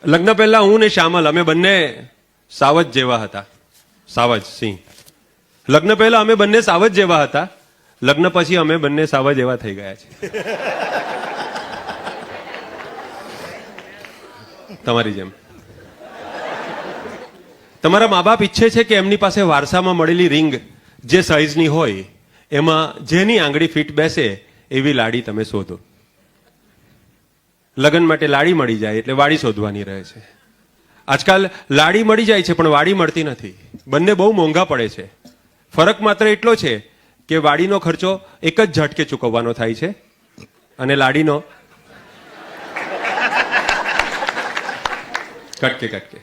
લગ્ન પહેલા હું ને શ્યામલ અમે બંને સાવજ જેવા હતા. સાવજ સિંહ. લગ્ન પહેલા અમે બંને સાવજ જેવા હતા. લગ્ન પછી અમે બંને સાવજ એવા થઈ ગયા છે. તમારી જેમ. તમારા મા બાપ ઈચ્છે છે કે એમની પાસે વારસામાં મળેલી રિંગ જે સાઈઝની હોય એમાં જેની આંગળી ફિટ બેસે એવી લાડી તમે શોધો. લગ્ન માટે લાડી મળી જાય એટલે વાડી શોધવાની રહે છે. આજકાલ લાડી મળી જાય છે પણ વાડી મળતી નથી. બંને બહુ મોંઘા પડે છે. ફરક માત્ર એટલો છે કે વાડીનો ખર્ચો એક જ ઝટકે ચૂકવવાનો થાય છે અને લાડીનો કટકે.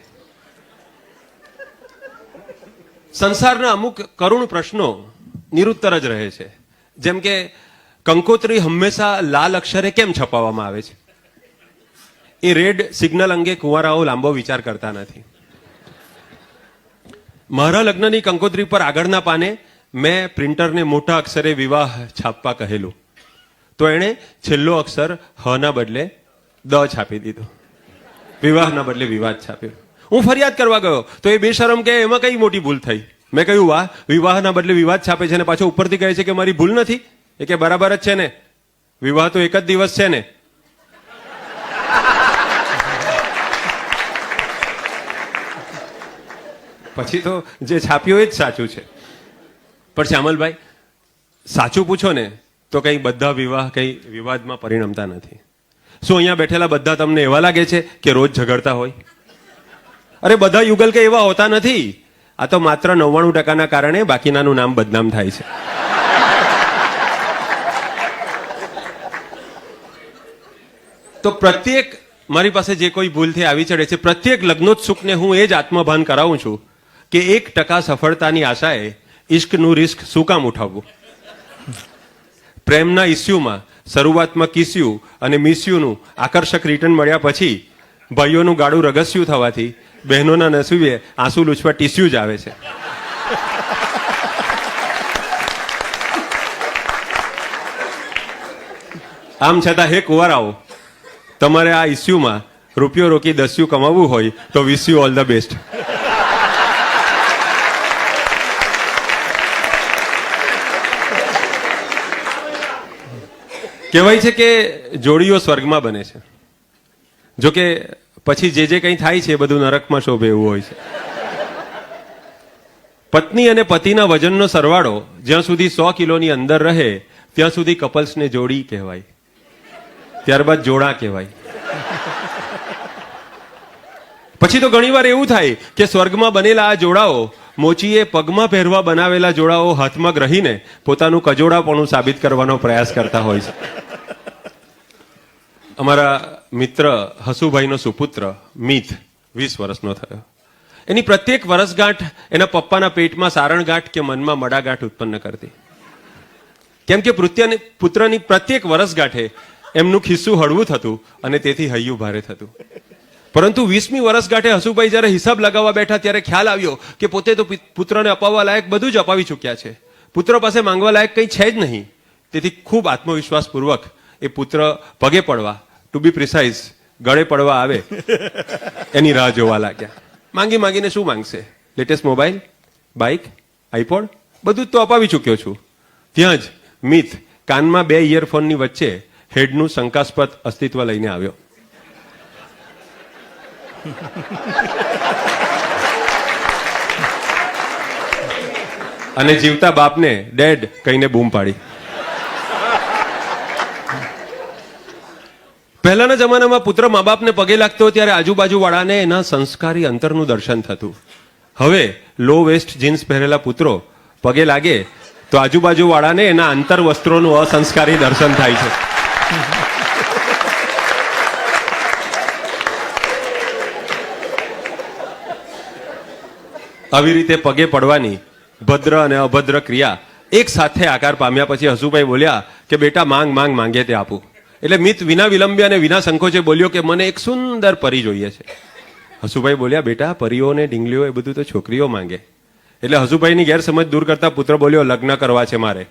સંસારના અમુક કરુણ પ્રશ્નો નિરુત્તર જ રહે છે. જેમ કે કંકોત્રી હંમેશા લાલ અક્ષરે કેમ છપાવવામાં આવે છે? એ રેડ સિગ્નલ અંગે કુંવારાઓ લાંબો વિચાર કરતા નથી. મારા લગ્નની કંકોત્રી પર આગળના પાને મેં પ્રિન્ટરને મોટા અક્ષરે વિવાહ છાપવા કહેલું તો એણે છેલ્લો અક્ષર હ ના બદલે દ છાપી દીધો. વિવાહના બદલે વિવાદ છાપ્યો. હું ફરિયાદ કરવા ગયો તો એ બેશરમ કે એમાં કઈ મોટી ભૂલ થઈ. મેં કહ્યું વાહ, વિવાહના બદલે વિવાદ છાપે છે અને પાછો ઉપરથી કહે છે કે મારી ભૂલ નથી. એ કે બરાબર જ છે ને, વિવાહ તો એક જ દિવસ છે ને. પછી તો જે છાપ્યો એ જ સાચું છે. પણ શ્યામલભાઈ, સાચું પૂછો ને તો કઈ બધા વિવાહ કઈ વિવાદમાં પરિણમતા નથી. શું અહીંયા બેઠેલા બધા તમને એવા લાગે છે કે રોજ ઝઘડતા હોય? અરે બધા યુગલ કે એવા હોતા નથી. આ તો માત્ર 99% કારણે બાકીનાનું નામ બદનામ થાય છે. તો પ્રત્યેક મારી પાસે જે કોઈ ભૂલથી આવી ચડે છે, પ્રત્યેક લગ્નોત્સુકને હું એ જ આત્મભાન કરાવું છું કે 1% સફળતાની આશાએ ઇશ્કનું રિસ્ક શું કામ ઉઠાવવું? પ્રેમના ઇસ્યુમાં શરૂઆતમાં કિસ્યું અને મિસ્યુનું આકર્ષક રિટર્ન મળ્યા પછી ભાઈઓનું ગાડું રગસ્યું થવાથી બહેનોના નસીબે આંસુ લૂછવા ટીસ્યુ જ આવે છે. આમ છતાં હે કુંવારાઓ, તમારે આ ઇસ્યુમાં રૂપિયો રોકી 10 કમાવવું હોય તો wish you all the best. કહેવાય છે કે જોડીઓ સ્વર્ગમાં બને છે. જોકે પછી જે કંઈ થાય છે એ બધું નરકમાં શોભે એવું હોય છે. પત્ની અને પતિના વજનનો સરવાળો જ્યાં સુધી 100 કિલોની અંદર રહે ત્યાં સુધી કપલ્સને જોડી કહેવાય, ત્યારબાદ જોડા કહેવાય. પછી તો ઘણીવાર એવું થાય કે સ્વર્ગમાં બનેલા આ જોડાઓ મોચીએ પગમાં પહેરવા બનાવેલા જોડાઓ હાથમાં ગ્રહીને પોતાનું કજોડાપણું સાબિત કરવાનો પ્રયાસ કરતા હોય છે. અમારા મિત્ર હસુભાઈનો સુપુત્ર મિત 20 વર્ષનો થયો. એની પ્રત્યેક વર્ષગાંઠ એના પપ્પાના પેટમાં સારણગાંઠ કે મનમાં મડાગાંઠ ઉત્પન્ન કરતી. કેમ કે પુત્રની પ્રત્યેક વર્ષગાંઠે એમનું ખિસ્સું હળવું થતું અને તેથી હૈયું ભારે થતું. પરંતુ 20મી વર્ષગાંઠે હસુભાઈ જ્યારે હિસાબ લગાવવા બેઠા ત્યારે ખ્યાલ આવ્યો કે પોતે તો પુત્રને અપાવવા લાયક બધું જ અપાવી ચૂક્યા છે. પુત્ર પાસે માંગવા લાયક કંઈ છે જ નહીં. તેથી ખૂબ આત્મવિશ્વાસપૂર્વક એ પુત્ર પગે પડવા, ટુ બી પ્રિસાઇઝ ગળે પડવા આવે એની રાહ જોવા લાગ્યા. માંગીને શું માંગશે? લેટેસ્ટ મોબાઈલ, બાઇક, આઈપોડ બધું જ તો અપાવી ચૂક્યો છું. ત્યાં જ મિત કાનમાં 2 ઇયરફોનની વચ્ચે હેડનું શંકાસ્પદ અસ્તિત્વ લઈને આવ્યો. અને જીવતા બાપને ડેડ કહીને બૂમ પાડી. પહેલાના જમાનામાં પુત્ર મા બાપને પગે લાગતો ત્યારે આજુબાજુ વાળાને એના સંસ્કારી અંતરનું દર્શન થતું. હવે લો વેસ્ટ જીન્સ પહેરેલા પુત્રો પગે લાગે તો આજુબાજુ વાળાને એના અંતર વસ્ત્રોનું અસંસ્કારી દર્શન થાય છે. આવી રીતે પગે પડવાની ભદ્ર અને અભદ્ર ક્રિયા એક સાથે આકાર પામ્યા પછી હસુભાઈ બોલ્યા કે બેટા માંગે તે આપું. એટલે મિત વિના વિલંબે અને વિના સંકોચે બોલ્યો કે મને એક સુંદર પરી જોઈએ છે. હસુભાઈ બોલ્યા બેટા પરીઓ ને ડીંગલીઓ એ બધું તો છોકરીઓ માંગે. એટલે હસુભાઈની ગેરસમજ દૂર કરતા પુત્ર બોલ્યો લગ્ન કરવા છે મારે.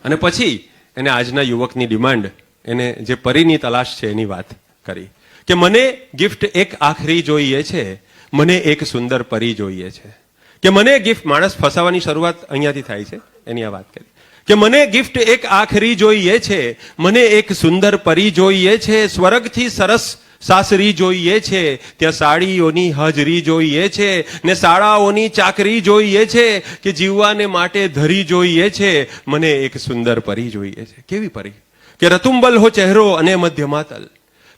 અને પછી એને આજના યુવકની ડિમાન્ડ, એને જે પરીની તલાશ છે એની વાત કરી કે મને ગિફ્ટ એક આખરી જોઈએ છે, મને એક સુંદર પરી જોઈએ છે. કે મને ગિફ્ટ, માણસ ફસાવાની શરૂઆત અહીંયાથી થાય છે, એની આ વાત કરી. કે મને ગિફ્ટ એક આખરી જોઈએ છે, મને એક સુંદર પરી જોઈએ છે, સ્વર્ગથી સરસ સાસરી જોઈએ છે, ત્યાં સાડીઓની હાજરી જોઈએ છે, ને શાળાઓની ચાકરી જોઈએ છે, કે જીવવાને માટે ધરી જોઈએ છે, મને એક સુંદર પરી જોઈએ છે. કેવી પરી? કે રતુંબલ હો ચહેરો અને મધ્યમાતલ,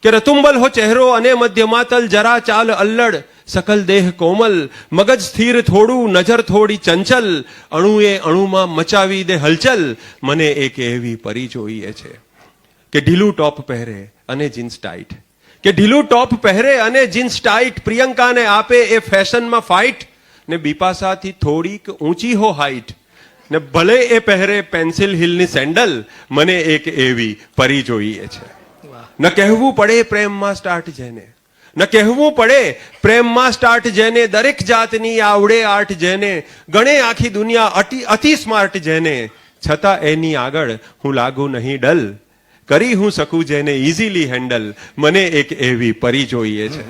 કે રતુંબલ હો ચહેરો અને મધ્યમાતલ, જરા ચાલ અલ્લડ સકલ દેહ કોમલ, મગજ સ્થિર થોડું, નજર થોડી ચંચલ, અણુએ અણુમાં મચાવી દે હલચલ, મને એક એવી પરી જોઈએ છે. કે ઢીલું ટોપ પહેરે અને જીન્સ ટાઈટ, કે ઢીલું ટોપ પહેરે અને જીન્સ ટાઈટ, પ્રિયંકાને આપે એ ફેશનમાં ફાઇટ, ને બિપાસાથી થોડીક ઊંચી હો હાઈટ, ને ભલે એ પહેરે પેન્સિલ હિલની સેન્ડલ, મને એક એવી પરી જોઈએ છે. ન કહેવું પડે પ્રેમમાં સ્ટાર્ટ જેને, ન કહેવું પડે પ્રેમમાં સ્ટાર્ટ જેને, દરેક જાતની આવડે આર્ટ જેને, ગણે આખી દુનિયા અતિ સ્માર્ટ જેને, છતાં એની આગળ હું લાગુ નહીં ડલ, કરી હું શકું જેને ઇઝીલી હેન્ડલ, મને એક એવી પરી જોઈએ છે.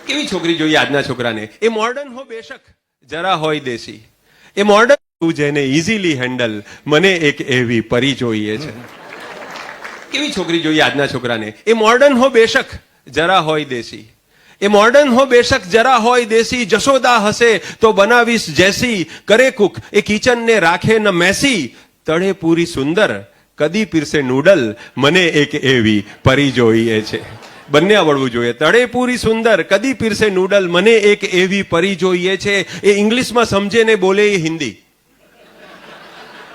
કેવી છોકરી જોઈએ આજના છોકરાને? એ મોડર્ન હો બેશક, જરા હોય દેશી, એ મોડર્ન જેને ઇઝીલી હેન્ડલ, મને એક એવી પરી જોઈએ છે. કેવી છોકરી જોઈએ આજના છોકરાને? એ મોડર્ન હો બેશક, જરા હોય દેશી, એ મોડર્ન હો બેશક, જરા હોય દેશી, જશોદા હશે તો બનાવીશ જેસી, કરે કુક એ કિચનને રાખે ન મેસી, તળે પૂરી સુંદર કદી પીરસે નૂડલ, મને એક એવી પરી જોઈએ છે. બંને આવડવું જોઈએ. તળે પૂરી સુંદર કદી પીરસે નૂડલ, મને એક એવી પરી જોઈએ છે. એ ઇંગ્લિશમાં સમજે ને બોલે એ હિન્દી,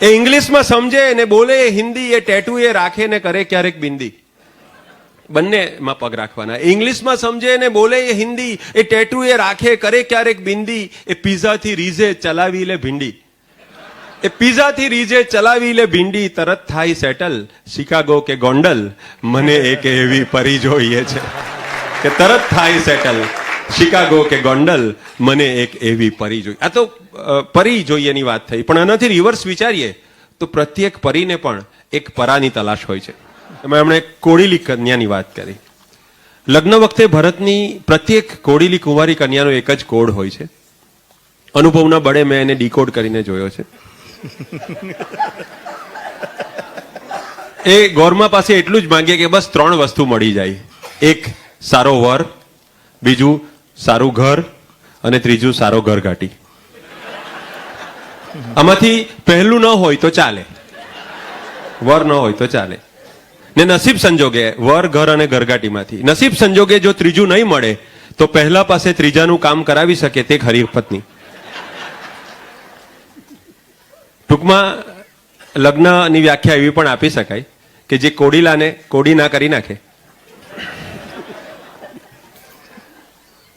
એ ઇંગ્લિશમાં સમજે ને બોલે એ હિન્દી, એ ટેટુ એ રાખે ને કરે ક્યારેક બિંદી. બંનેમાં પગ રાખવાના. એ ઇંગ્લિશમાં સમજે ને બોલે એ હિન્દી, એ ટેટુ એ રાખે કરે ક્યારેક બિંદી, એ પિઝાથી રીઝે ચલાવી લે ભીંડી, એ પિઝાથી રીઝે ચલાવી લે ભીંડી, તરત થાય સેટલ શિકાગો કે ગોંડલ, મને એક એવી પરી જોઈએ છે. કે તરત થાય સેટલ શિકાગો કે ગોંડલ, મને એક એવી પરી જોઈએ. આ તો પરી જોઈએની વાત થઈ, પણ આનાથી રિવર્સ વિચારીએ તો પ્રત્યેક પરીને પણ એક પરાની તલાશ હોય છે. એમાં એમણે કોડીલી કન્યાની વાત કરી. લગ્ન વખતે ભરતની પ્રત્યેક કોડીલી કુંવારી કન્યાનો એક જ કોડ હોય છે. અનુભવના બળે મેં એને ડીકોડ કરીને જોયો છે. એ ગોરમા પાસે એટલું જ માંગે કે બસ 3 વસ્તુ મળી જાય. એક સારો વર, બીજું સારું ઘર, અને ત્રીજું સારો ઘરઘાટી. આમાંથી પહેલું ન હોય તો ચાલે, વર ન હોય તો ચાલે. ને નસીબ સંજોગે વર, ઘર અને ઘરઘાટીમાંથી નસીબ સંજોગે જો ત્રીજું નહીં મળે તો પહેલા પાસે ત્રીજાનું કામ કરાવી શકે તે ખરી પત્ની. ટૂંકમાં લગ્નની વ્યાખ્યા એવી પણ આપી શકાય કે જે કોડીલાને કોડી ના કરી નાખે.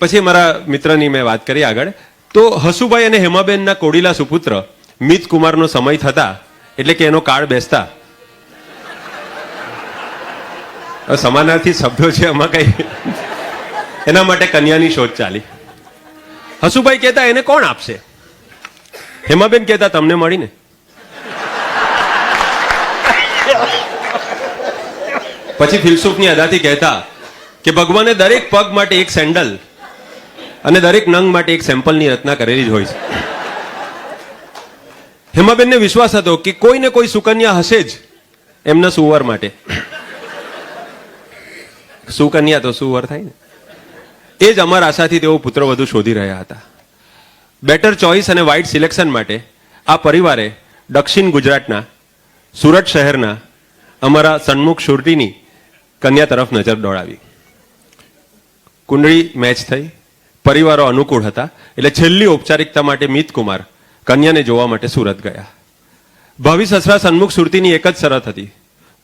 પછી મારા મિત્રની મેં વાત કરી આગળ, તો હસુભાઈ અને હેમાબેનના કોડીલા સુપુત્ર મિત કુમારનો સમય થતા, એટલે કે એનો કાળ બેસતા, સમાનાર્થી શબ્દો છે આમાં કઈ, એના માટે કન્યાની શોધ ચાલી. હસુભાઈ કહેતા એને કોણ આપશે? હેમાબેન કહેતા તમને મળીને. પછી ફિલસૂફની અદાથી કહેતા કે ભગવાને દરેક પગ માટે એક સેન્ડલ અને દરેક નંગ માટે એક સેમ્પલની રચના કરેલી જ હોય છે. હેમાબેનને વિશ્વાસ હતો કે કોઈ ને કોઈ સુકન્યા હશે જ એમના સુવર માટે. સુકન્યા તો સુવર થાય ને. એ જ અમાર આશાથી તેઓ પુત્રવધુ શોધી રહ્યા હતા. બેટર ચોઇસ અને વાઇડ સિલેક્શન માટે આ પરિવારે દક્ષિણ ગુજરાતના સુરત શહેરના અમારા સન્મુખ સુરતીની કન્યા તરફ નજર દોડાવી. કુંડળી મેચ થઈ, પરિવારો અનુકૂળ હતા, એટલે છેલ્લી ઔપચારિકતા માટે મિત કુમાર કન્યાને જોવા માટે સુરત ગયા. ભાવિ સસરા સન્મુખ સુરતીની એક જ શરત હતી,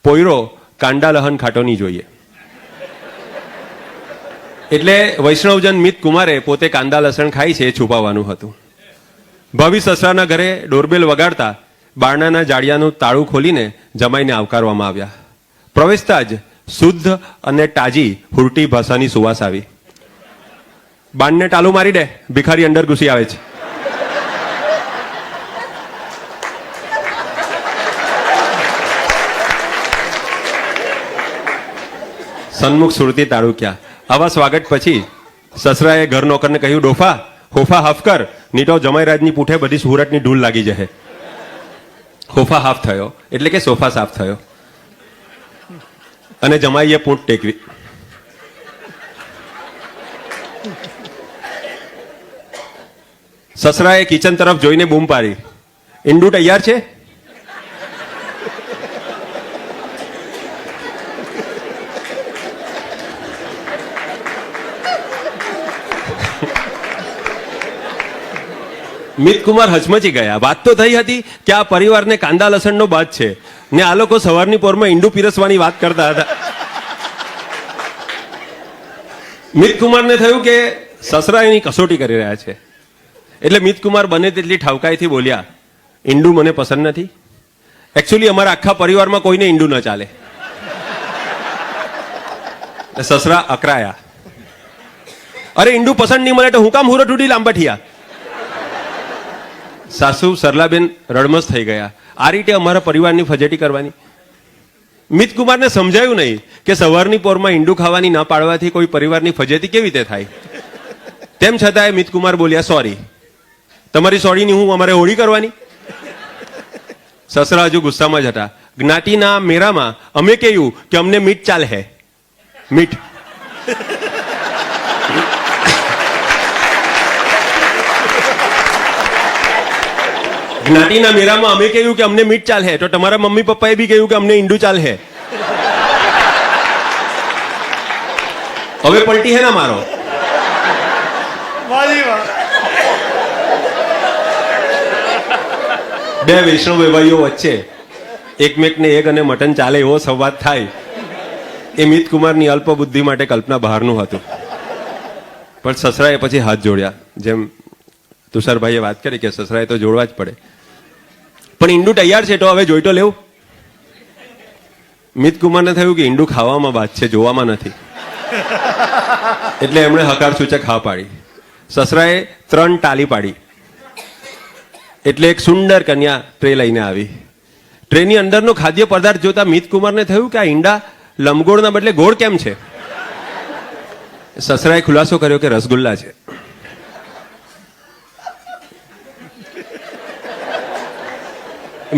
પોયરો કાંડા લહન ખાટો નહીં જોઈએ. એટલે વૈષ્ણવજન મિત કુમારે પોતે કાંદા લસણ ખાય છે એ છુપાવવાનું હતું. ભાવિ સસરાના ઘરે ડોરબેલ વગાડતા બારણાના જાળિયાનું તાળું ખોલીને જમાઈને આવકારવામાં આવ્યા. પ્રવેશતા જ શુદ્ધ અને તાજી હુરટી ભાષાની સુવાસ આવી. બાણને ટાલું મારી દે, ભિખારી અંદર ઘૂસી આવે છે. સન્મુખ સુરતી તાળુક્યા. આવા સ્વાગત પછી સસરાએ ઘર નોકરને કહ્યું, ડોફા હોફા હાફ કર, નીટો જમાઈરાજની પૂઠે બધી સુરતની ઢૂલ લાગી જશે. હોફા હાફ થયો એટલે કે સોફા સાફ થયો અને જમાઈએ પૂંઠ ટેકવી. સસરાએ કિચન તરફ જોઈને બૂમ પાડી, ઈંડું તૈયાર છે? મિતકુમાર હચમચી ગયા. વાત તો થઈ હતી કે આ પરિવારને કાંદા લસણનો બાદ છે ને આ લોકો સવારની પોરમાં ઈંડું પીરસવાની વાત કરતા હતા. મિતકુમારને થયું કે સસરા એની કસોટી કરી રહ્યા છે, એટલે મિતકુમાર બને તેટલી ઠાવકાઈથી બોલ્યા, ઈંડું મને પસંદ નથી. એકચ્યુઅલી અમારા આખા પરિવારમાં કોઈને ઈંડું ન ચાલે. સસરા અકરાયા, અરે ઈંડું પસંદ નહીં મળે તો હું કામ હુરટ ઉડી લાંબઠિયા. સાસુ સરલાબેન રડમસ થઈ ગયા. આ રીતે અમારા પરિવારની ફજેટી કરવાની? મિતકુમારને સમજાયું નહીં કે સવારની પોરમાં ઈંડું ખાવાની ના પાડવાથી કોઈ પરિવારની ફજેતી કેવી રીતે થાય. તેમ છતાંય મિતકુમાર બોલ્યા, સોરી. તમારી સોરીની હું અમારે હોળી કરવાની? સસરા હજુ ગુસ્સામાં જ હતા. જ્ઞાતિના મેરામાં અમે કહ્યું કે અમને મીઠ ચાલે હે. મીઠ જ્ઞાતિના મેરામાં અમે કહ્યું કે અમને મીઠ ચાલે, તો તમારા મમ્મી પપ્પાએ બી કહ્યું કે અમને ઈંડું ચાલે. હવે પલટી હે ના મારો. બે વૈષ્ણવ વેવાઈઓ વચ્ચે એકમેકને એક અને મટન ચાલે એવો સંવાદ થાય એ મિતકુમારની અલ્પ બુદ્ધિ માટે કલ્પના બહારનું હતું. પણ સસરાએ પછી હાથ જોડ્યા. જેમ તુષારભાઈએ વાત કરી કે સસરાએ તો જોડવા જ પડે. પણ ઈંડું તૈયાર છે તો હવે જોઈ તો લેવું. મિતકુમારને થયું કે ઈંડું ખાવામાં વાત છે, જોવામાં નથી. એટલે એમણે હકાર સૂચક હા પાડી. સસરાએ 3 તાલી પાડી એટલે એક સુંદર કન્યા ટ્રે લઈને આવી. ટ્રેની અંદરનો ખાદ્ય પદાર્થ જોતા મિતકુમારને થયું કે આ ઈંડા લંબગોળના બદલે ગોળ કેમ છે. સસરાએ ખુલાસો કર્યો કે રસગુલ્લા છે.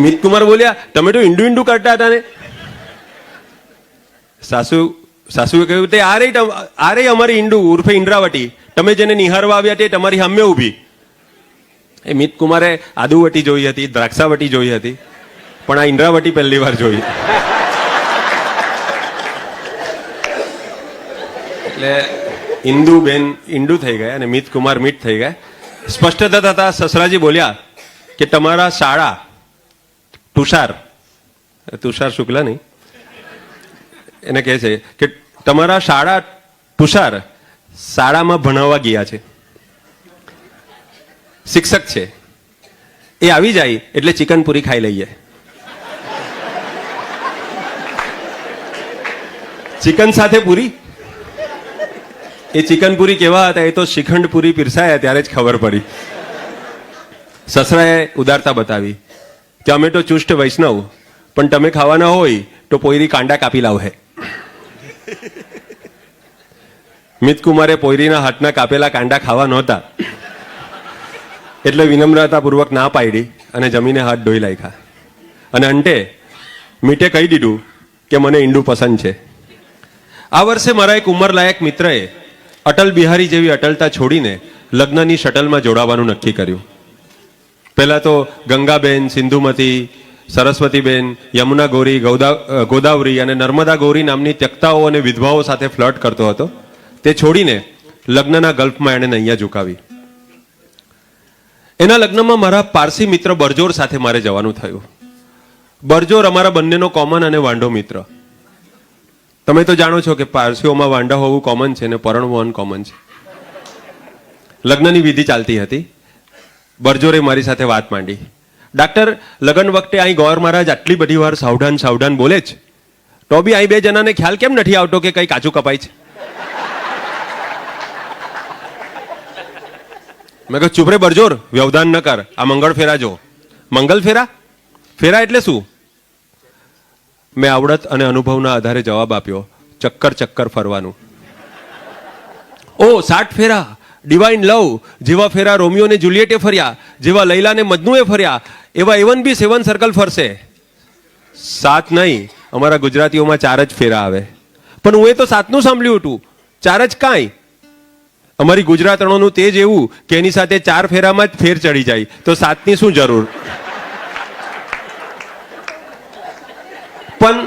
મિતકુમાર બોલ્યા, તમે તો ઈંડું ઈંડું કરતા હતા ને. સાસુએ કહ્યું, તે આ રહી અમારી ઈંડું ઉર્ફે ઇન્દ્રાવટી, તમે જેને નિહારવા આવ્યા તે તમારી સામે ઊભી. એ મિતકુમારે આદુવટી જોઈ હતી, દ્રાક્ષાવટી જોઈ હતી, પણ આ ઇન્દ્રાવટી પહેલી વાર જોઈ. એટલે ઇન્દુબેન ઈંડું થઈ ગયા અને મિતકુમાર મીઠ થઈ ગયા. સ્પષ્ટતા થતા સસરાજી બોલ્યા કે તમારા શાળા તુષાર શુક્લા નહીં, એને કહે છે કે તમારા શાળા તુષાર શાળામાં ભણાવવા ગયા છે, શિક્ષક છે, એ આવી જાય એટલે ચિકન પૂરી ખાઈ લઈએ. ચિકન સાથે પૂરી? એ ચિકન પૂરી કેવા હતા એ તો શ્રીખંડ પૂરી પીરસાયા ત્યારે જ ખબર પડી. સસરાએ ઉદારતા બતાવી કે અમે તો ચુષ્ટ વૈષ્ણવ, પણ તમે ખાવાના હોય તો પોયરી કાંડા કાપી લાવહે. મિતકુમારે પોયરીના હાથના કાપેલા કાંડા ખાવા નહોતા એટલે વિનમ્રતાપૂર્વક ના પાડી અને જમીને હાથ ધોઈ નાખ્યા. અને અંતે મીઠે કહી દીધું કે મને ઈંડું પસંદ છે. આ વર્ષે મારા એક ઉંમરલાયક મિત્રએ અટલ બિહારી જેવી અટલતા છોડીને લગ્નની શટલમાં જોડાવાનું નક્કી કર્યું. પહેલા તો ગંગાબેન, સિંધુમતી, સરસ્વતીબેન, યમુના ગૌરી, ગોદાવરી અને નર્મદા ગૌરી નામની ત્યક્તાઓ અને વિધવાઓ સાથે ફ્લર્ટ કરતો હતો. તે છોડીને લગ્નના ગલ્ફમાં એણે નૈયા ઝુકાવી. એના લગ્નમાં મારા પારસી મિત્ર બરજોર સાથે મારે જવાનું થયું. બરજોર અમારા બંનેનો કોમન અને વાંઢો મિત્ર. તમે તો જાણો છો કે પારસીઓમાં વાંઢા હોવું કોમન છે અને પરણવું અનકોમન છે. લગ્નની વિધિ ચાલતી હતી. બરજોરે મારી સાથે વાત માંડી, ડાક્ટર, લગ્ન વખતે અહીં ગોર મહારાજ આટલી બધી વાર સાવધાન બોલે જ, તો બી અહીં બે જણાને ખ્યાલ કેમ નથી આવતો કે કઈ કાચું કપાય છે? મેં કહ્યું, ચૂપ રે બરજોર, વ્યવધાન ન કર, આ મંગળ ફેરા જો. મંગલ ફેરા? ફેરા એટલે શું? મેં આવડત અને અનુભવના આધારે જવાબ આપ્યો, ચક્કર ચક્કર ફરવાનું. ઓ 60 ફેરા, ડિવાઇન લવ જેવા ફેરા રોમિયો ને જુલિયટે ફર્યા, જેવા લૈલા ને મજનુએ ફર્યા, એવા A1 B 7 સર્કલ ફરશે. 7 નહીં, અમારા ગુજરાતીઓમાં 4 જ ફેરા આવે. પણ હું એ તો 7નું સાંભળ્યું હતું, 4 જ કાંઈ. અમારી ગુજરાતણોનું તેજ એવું કે એની સાથે 4 ફેરામાં જ ફેર ચડી જાય, તો 7ની શું જરૂર. પણ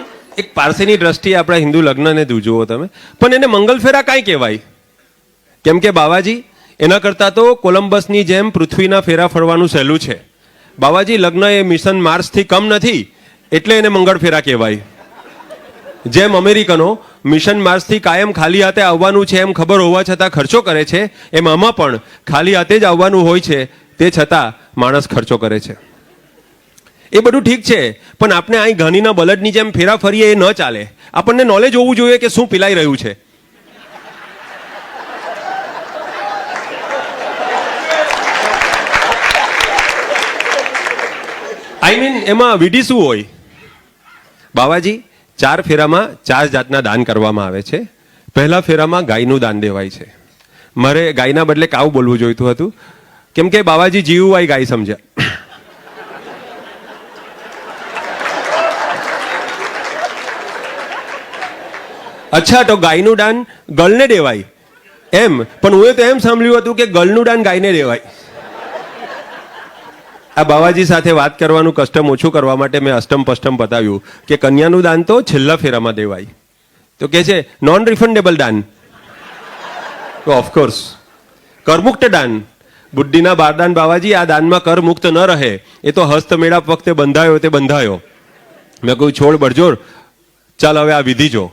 એક પારસીની દ્રષ્ટિએ આપણા હિન્દુ લગ્નને જુઓ તમે, પણ એને મંગલ ફેરા કાંઈ કહેવાય? કેમ કે બાવાજી એના કરતાં તો કોલંબસની જેમ પૃથ્વીના ફેરા ફરવાનું સહેલું છે. બાવાજી લગ્ન એ મિશન માર્સથી કમ નથી, એટલે એને મંગળ ફેરા કહેવાય. જેમ અમેરિકનો મિશન માર્સથી કાયમ ખાલી હાથે આવવાનું છે એમ ખબર હોવા છતાં ખર્ચો કરે છે, એમ આમાં પણ ખાલી હાથે જ આવવાનું હોય છે, તે છતાં માણસ ખર્ચો કરે છે. એ બધું ઠીક છે, પણ આપણે અહીં ઘાનીના બલડની જેમ ફેરા ફરીએ એ ન ચાલે. આપણને નોલેજ હોવું જોઈએ કે શું પીલાઈ રહ્યું છે. આઈ મીન એમાં વિધિ શું હોય? બાવાજી 4 ફેરામાં 4 જાતના દાન કરવામાં આવે છે. પહેલા ફેરામાં ગાયનું દાન દેવાય છે. મારે ગાયના બદલે કાવ બોલવું જોઈતું હતું, કેમ કે બાવાજી જીવવાય ગાય સમજ્યા. અચ્છા, તો ગાયનું દાન ગળને દેવાય એમ? પણ હું તો એમ સાંભળ્યું હતું કે ગળનું દાન ગાયને દેવાય. આ બાવાજી સાથે વાત કરવાનું કસ્ટમ ઓછું કરવા માટે મેં અષ્ટમ પષ્ટમ બતાવ્યું કે કન્યાનું દાન તો છેલ્લા ફેરામાં દેવાય. તો કે છે નોન રિફંડેબલ દાન. તો ઓફકોર્સ કરમુક્ત દાન, બુદ્ધિના બારદાન બાવાજી, આ દાનમાં કર મુક્ત ન રહે. એ તો હસ્તમેળાપ વખતે બંધાયો તે બંધાયો. મેં કહ્યું છોડ બરજોર, ચાલ હવે આ વિધિ જો.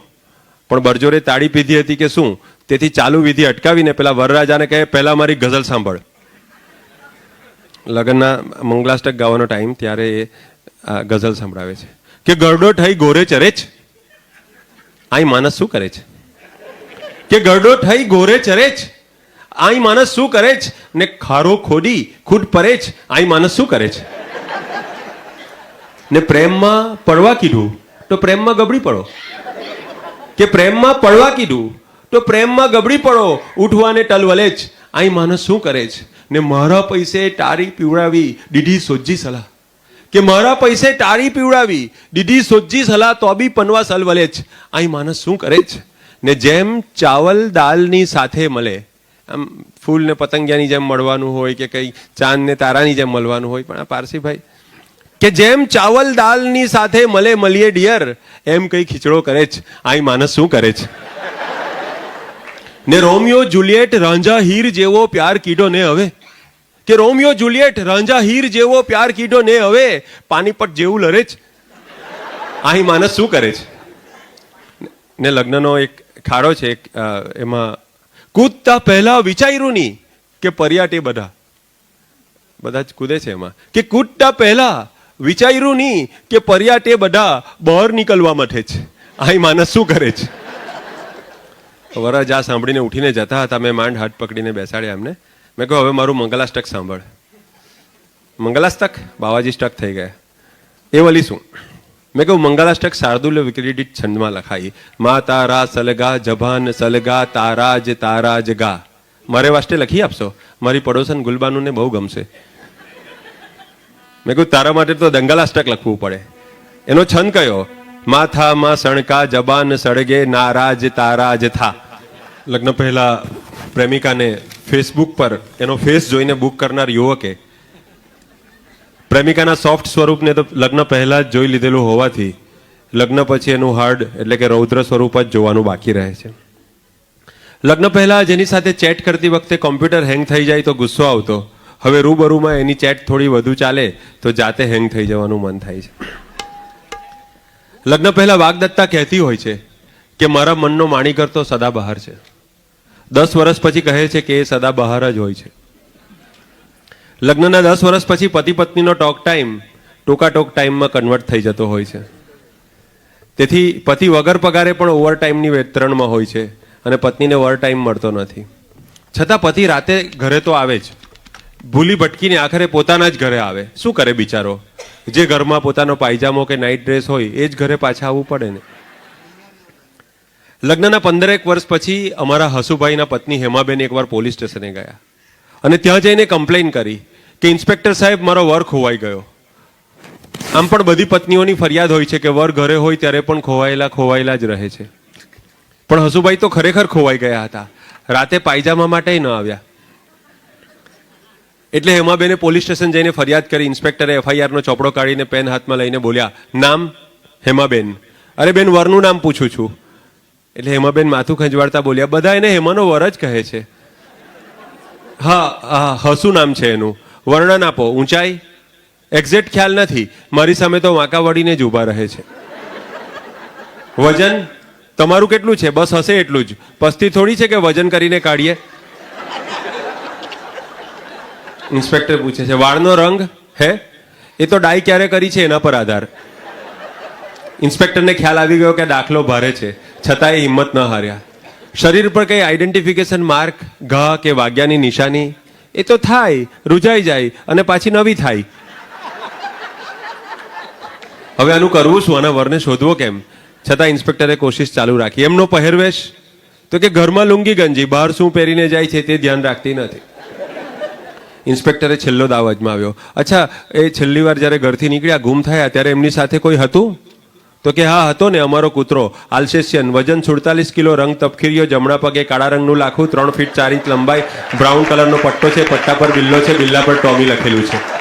પણ બરજોરે તાળી પીધી હતી કે શું, તેથી ચાલુ વિધિ અટકાવીને પેલા વરરાજાને કહે પહેલા મારી ગઝલ સાંભળ. લગ્નના મંગલાષ્ટક ગાવાનો ટાઈમ, ત્યારે એ ગઝલ સંભળાવે છે કે ગરડો થઈ ગોરે ચરે જ, આઈ માણસ શું કરે છે? કે ગરડો થઈ ગોરે ચરે જ, આઈ માણસ શું કરે છે? ને ખારો ખોડી ખુદ પરે જ, આઈ માણસ શું કરે છે? ને પ્રેમમાં પડવા કીધું તો પ્રેમમાં ગબડી પડો, કે પ્રેમમાં પડવા કીધું તો પ્રેમમાં ગબડી પડો, ઉઠવાને ટલવલે જ, આઈ માણસ શું કરે છે? ને મારા પૈસે તારી પીવડાવી દીધી સોજી સલાહ, કે મારા પૈસે તારી પીવડાવી દીધી સોજી સલાહ, તો બી પનવા સલવલે જ, આઈ માણસ શું કરે છે? ને જેમ ચાવલ દાલની સાથે મળે, આમ ફૂલ ને પતંગિયાની જેમ મળવાનું હોય કે કઈ ચાંદ ને તારાની જેમ મળવાનું હોય, પણ આ પારસીભાઈ કે જેમ ચાવલ દાલની સાથે મળે મળીએ ડિયર, એમ કઈ ખીચડો કરે છે, આઈ માણસ શું કરે છે? ને રોમિયો જુલિયટ રાંઝા હીર જેવો પ્યાર કીધો ને હવે, કે રોમિયો જુલિયટ રાંઝા હીર જેવો પ્યાર કીધો ને હવે, પાણીપત જેવું લરે છે, આઈ માણસ શું કરે છે? ને લગ્નનો એક ખાડો છે, એમાં કૂદતા પહેલા વિચાર્યું નહીં કે પર્યાટે બધા જ કૂદે છે એમાં, કે કૂદતા પહેલા વિચાર્યું નહીં કે પર્યાટે બધા બહાર નીકળવા મથે છે, આઈ માણસ શું કરે છે? વરરાજા સાંભળીને ઉઠીને જતા હતા, મેં માંડ હાથ પકડીને બેસાડ્યા એમને. મેં કહ્યું હવે મારું મંગલાષ્ટક સાંભળ. મંગલાષ્ટક? બાવાજી સ્ટક થઈ ગયા. એ વળી શું? મેં કહ્યું મંગલાષ્ટક શાર્દુલ્ય વિક્રીડિત છંદમાં લખાઈ, મા તારા સલગા જભાન સલગા તારાજ તારાજ ગા. મારે વાસ્તે લખી આપશો? મારી પડોશન ગુલબાનુને બહુ ગમશે. મેં કહ્યું તારા માટે તો દંગલાષ્ટક લખવું પડે. એનો છંદ કયો? માથામાં સણકા જબાન સળગે નારાજ તારાજ થા. લગ્ન પહેલા પ્રેમિકાને ફેસબુક પર એનો ફેસ જોઈને બુક કરનાર યુવકે પ્રેમિકાના સોફ્ટ સ્વરૂપને તો લગ્ન પહેલા જ જોઈ લીધેલું હોવાથી લગ્ન પછી એનું હાર્ડ એટલે કે રૌદ્ર સ્વરૂપ જ જોવાનું બાકી રહે છે. લગ્ન પહેલા જેની સાથે ચેટ કરતી વખતે કોમ્પ્યુટર હેંગ થઈ જાય તો ગુસ્સો આવતો, હવે રૂબરૂમાં એની ચેટ થોડી વધુ ચાલે તો જાતે હેંગ થઈ જવાનું મન થાય છે. લગ્ન પહેલા વાગદત્તા કહેતી હોય છે કે મારા મનનો માણીકર તો સદા બહાર છે. 10 વર્ષ પછી કહે છે કે એ સદા બહાર જ હોય છે. લગ્નના 10 વર્ષ પછી પતિ પત્નીનો ટોક ટાઈમ ટોકાટોક ટાઈમમાં કન્વર્ટ થઈ જતો હોય છે. તેથી પતિ વગર પગારે પણ ઓવર ટાઈમની વેતરણમાં હોય છે અને પત્નીને ઓવર ટાઈમ મળતો નથી. છતાં પતિ રાતે ઘરે તો આવે જ, ભૂલી ભટકીને આખરે પોતાના જ ઘરે આવે. શું કરે બિચારો? જે ઘરમાં પોતાનો પાયજામો કે નાઇટ ડ્રેસ હોય એ જ ઘરે પાછા આવવું પડે ને. લગ્નના 15 વર્ષ પછી અમારા હસુભાઈના પત્ની હેમાબેન એકવાર પોલીસ સ્ટેશને ગયા અને ત્યાં જઈને કમ્પ્લેન કરી કે ઇન્સ્પેક્ટર સાહેબ મારો વર ખોવાઈ ગયો. આમ પણ બધી પત્નીઓની ફરિયાદ હોય છે કે વર ઘરે હોય ત્યારે પણ ખોવાયેલા જ રહે છે. પણ હસુભાઈ તો ખરેખર ખોવાઈ ગયા હતા. રાતે પાયજામા માટે ન આવ્યા. એટલે હેમાબેને પોલીસ સ્ટેશન જઈને ફરિયાદ કરી. ઇન્સ્પેક્ટરે FIR નો ચોપડો કાઢીને પેન હાથમાં લઈને બોલ્યા, નામ હેમાબેન. અરે બેન, વરનું નામ પૂછું છું. એટલે હેમાબેન માથું ખંજવાળતા બોલ્યા, બધા એને હેમાનો વર જ કહે છે. હા, હસુ નામ છે એનું. વર્ણન આપો. ઊંચાઈ? એક્ઝેક્ટ ખ્યાલ નથી. મારી સામે તો વાંકા વળીને જ ઊભા રહે છે. વજન? તમારું કેટલું છે? બસ હશે એટલું જ. પસ્તી થોડી છે કે વજન કરીને કાઢીએ. ઇન્સ્પેક્ટર પૂછે છે, વાળનો રંગ? હે, એ તો ડાય ક્યારે કરી છે એના પર આધાર. ઇન્સ્પેક્ટરને ખ્યાલ આવી ગયો કે દાખલો ભારે છે, છતાં એ હિંમત ન હાર્યા. શરીર પર કઈ આઈડેન્ટિફિકેશન માર્ક, ઘા કે વાગ્યાની નિશાની? એ તો થાય, રૂજાઈ જાય અને પાછી નવી થાય. હવે આનું કરવું શું? આના વરને શોધવો કેમ? છતાં ઇન્સ્પેક્ટરે કોશિશ ચાલુ રાખી. એમનો પહેરવેશ તો કે ઘરમાં લુંગી ગંજી, બહાર શું પહેરીને જાય છે તે ધ્યાન રાખતી નથી. ઇન્સ્પેક્ટરે છેલ્લો દાવ અજમાવ્યો. અચ્છા, એ છેલ્લી વાર જ્યારે ઘરથી નીકળ્યા, ગુમ થયા, ત્યારે એમની સાથે કોઈ હતું? તો કે હા, હતો ને, અમારો કૂતરો આલ્સેશિયન, વજન 47 કિલો, રંગ તપકીરીયો, જમણા પગે કાળા રંગનું લાખું, 3 ફીટ 4 ઇંચ લંબાઈ, બ્રાઉન કલરનો પટ્ટો છે, પટ્ટા પર બિલ્લો છે, બિલ્લા પર ટોમી લખેલું છે.